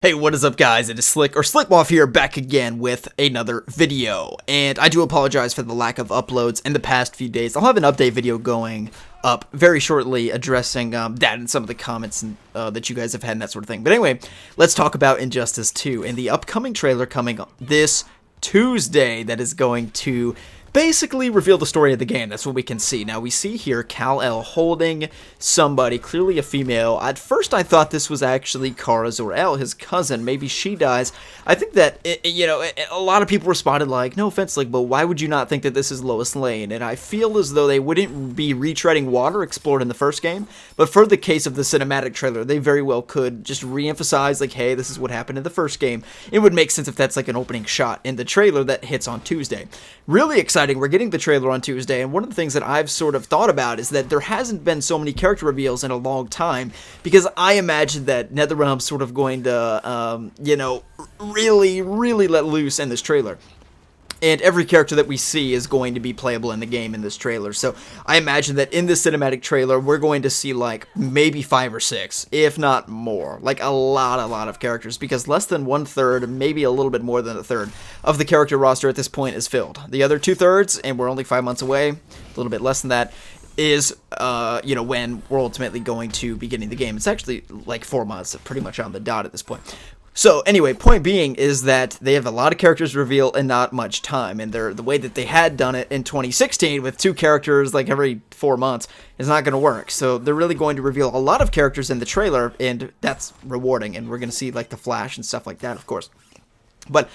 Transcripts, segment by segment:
Hey, what is up guys? It is Slikk, or Slickmoff here, back again with another video. And I do apologize for the lack of uploads in the past few days. I'll have an update video going up very shortly addressing that and some of the comments that you guys have had and that sort of thing. But anyway, let's talk about Injustice 2 and the upcoming trailer coming up this Tuesday that is going to basically reveal the story of the game. That's what we can see. Now we see here Kal-El holding somebody, clearly a female. At first I thought this was actually Kara Zor-El, his cousin. Maybe she dies. I think that, a lot of people responded like, no offense, like, but why would you not think that this is Lois Lane? And I feel as though they wouldn't be retreading water explored in the first game, but for the case of the cinematic trailer, they very well could just re-emphasize like, hey, this is what happened in the first game. It would make sense if that's like an opening shot in the trailer that hits on Tuesday. Really exciting. We're getting the trailer on Tuesday, and one of the things that I've sort of thought about is that there hasn't been so many character reveals in a long time, because I imagine that NetherRealm's sort of going to, really let loose in this trailer. And every character that we see is going to be playable in the game in this trailer. So I imagine that in this cinematic trailer, we're going to see like maybe 5 or 6, if not more. Like a lot of characters, because less than 1/3, maybe a little bit more than 1/3 of the character roster at this point is filled. The other 2/3, and we're only 5 months away, a little bit less than that, is, when we're ultimately going to be getting the game. It's actually like 4 months, pretty much on the dot at this point. So anyway, point being is that they have a lot of characters to reveal and not much time, and the way that they had done it in 2016 with 2 characters like every 4 months is not going to work. So they're really going to reveal a lot of characters in the trailer, and that's rewarding, and we're going to see like the Flash and stuff like that, of course. But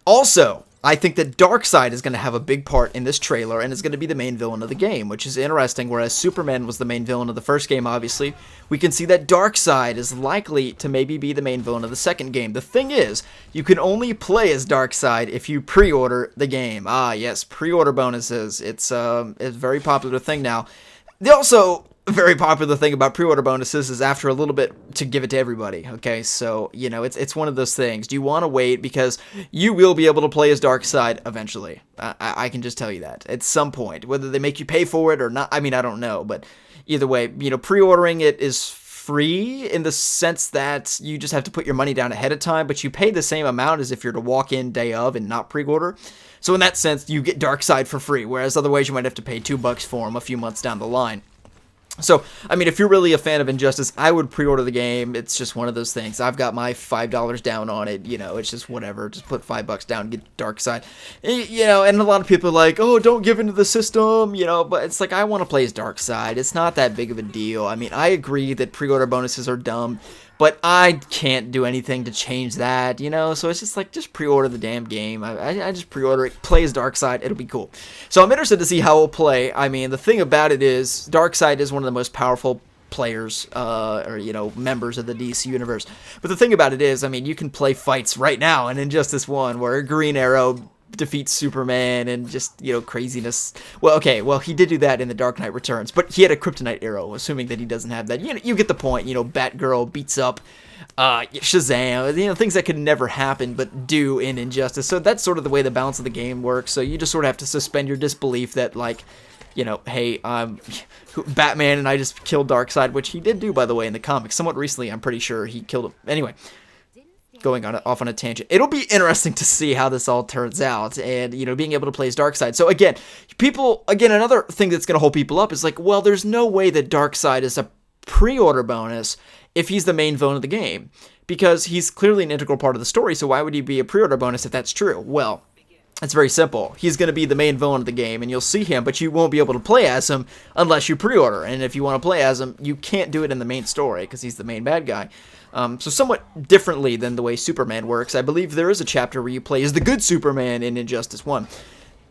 also, I think that Darkseid is going to have a big part in this trailer and is going to be the main villain of the game, which is interesting. Whereas Superman was the main villain of the first game, obviously, we can see that Darkseid is likely to maybe be the main villain of the second game. The thing is, you can only play as Darkseid if you pre-order the game. Ah, yes, pre-order bonuses. It's a very popular thing now. They also... A very popular thing about pre-order bonuses is after a little bit to give it to everybody, okay? So, it's one of those things. Do you want to wait? Because you will be able to play as Darkseid eventually. I can just tell you that. At some point. Whether they make you pay for it or not, I mean, I don't know. But either way, pre-ordering it is free in the sense that you just have to put your money down ahead of time, but you pay the same amount as if you're to walk in day of and not pre-order. So in that sense, you get Darkseid for free, whereas otherwise you might have to pay $2 for him a few months down the line. So, I mean, if you're really a fan of Injustice, I would pre-order the game. It's just one of those things. I've got my $5 down on it, it's just whatever. Just put $5 down and get Darkseid. And a lot of people are like, oh, don't give into the system, but it's like, I want to play as Darkseid. It's not that big of a deal. I mean, I agree that pre-order bonuses are dumb, but I can't do anything to change that, so it's just like, just pre-order the damn game. I just pre-order it, play as Darkseid, it'll be cool. So I'm interested to see how it'll play. I mean, the thing about it is, Darkseid is one of the most powerful players, members of the DC universe. But the thing about it is, I mean, you can play fights right now in Injustice 1, where Green Arrow defeats Superman and just, craziness. Well, okay, he did do that in The Dark Knight Returns, but he had a kryptonite arrow, assuming that he doesn't have that. You get the point. Batgirl beats up Shazam, things that could never happen but do in Injustice. So that's sort of the way the balance of the game works. So you just sort of have to suspend your disbelief that, like, hey, Batman and I just killed Darkseid, which he did do, by the way, in the comics. Somewhat recently, I'm pretty sure he killed him. Anyway, going off on a tangent. It'll be interesting to see how this all turns out, and, being able to play as Darkseid. So again, another thing that's going to hold people up is like, well, there's no way that Darkseid is a pre-order bonus if he's the main villain of the game, because he's clearly an integral part of the story, so why would he be a pre-order bonus if that's true? Well, it's very simple. He's going to be the main villain of the game, and you'll see him, but you won't be able to play as him unless you pre-order, and if you want to play as him, you can't do it in the main story, because he's the main bad guy. So somewhat differently than the way Superman works, I believe there is a chapter where you play as the good Superman in Injustice 1.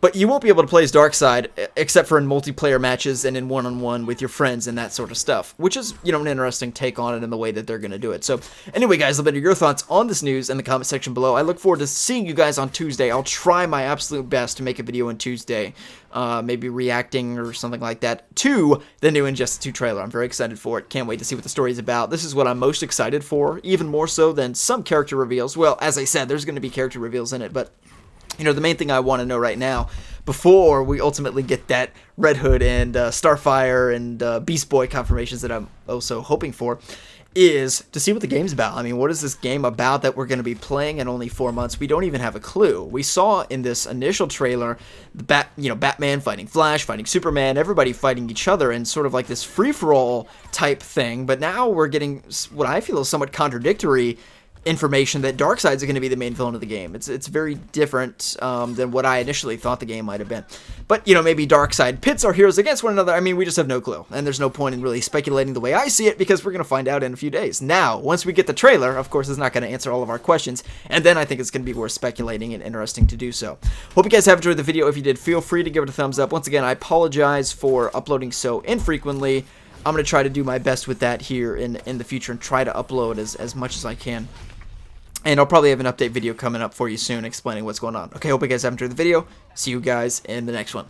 But you won't be able to play as Darkseid except for in multiplayer matches and in one-on-one with your friends and that sort of stuff, which is, an interesting take on it and the way that they're going to do it. So anyway, guys, let me know your thoughts on this news in the comment section below. I look forward to seeing you guys on Tuesday. I'll try my absolute best to make a video on Tuesday, maybe reacting or something like that to the new Injustice 2 trailer. I'm very excited for it. Can't wait to see what the story is about. This is what I'm most excited for, even more so than some character reveals. Well, as I said, there's going to be character reveals in it, but the main thing I want to know right now, before we ultimately get that Red Hood and Starfire and Beast Boy confirmations that I'm also hoping for, is to see what the game's about. I mean, what is this game about that we're going to be playing in only 4 months? We don't even have a clue. We saw in this initial trailer, Batman fighting Flash, fighting Superman, everybody fighting each other, and sort of like this free-for-all type thing. But now we're getting what I feel is somewhat contradictory information that Darkseid is going to be the main villain of the game. It's very different than what I initially thought the game might have been. But, you know, maybe Darkseid pits our heroes against one another. I mean, we just have no clue. And there's no point in really speculating the way I see it, because we're going to find out in a few days. Now, once we get the trailer, of course, it's not going to answer all of our questions. And then I think it's going to be worth speculating and interesting to do so. Hope you guys have enjoyed the video. If you did, feel free to give it a thumbs up. Once again, I apologize for uploading so infrequently. I'm going to try to do my best with that here in the future and try to upload as much as I can. And I'll probably have an update video coming up for you soon explaining what's going on. Okay, hope you guys have enjoyed the video. See you guys in the next one.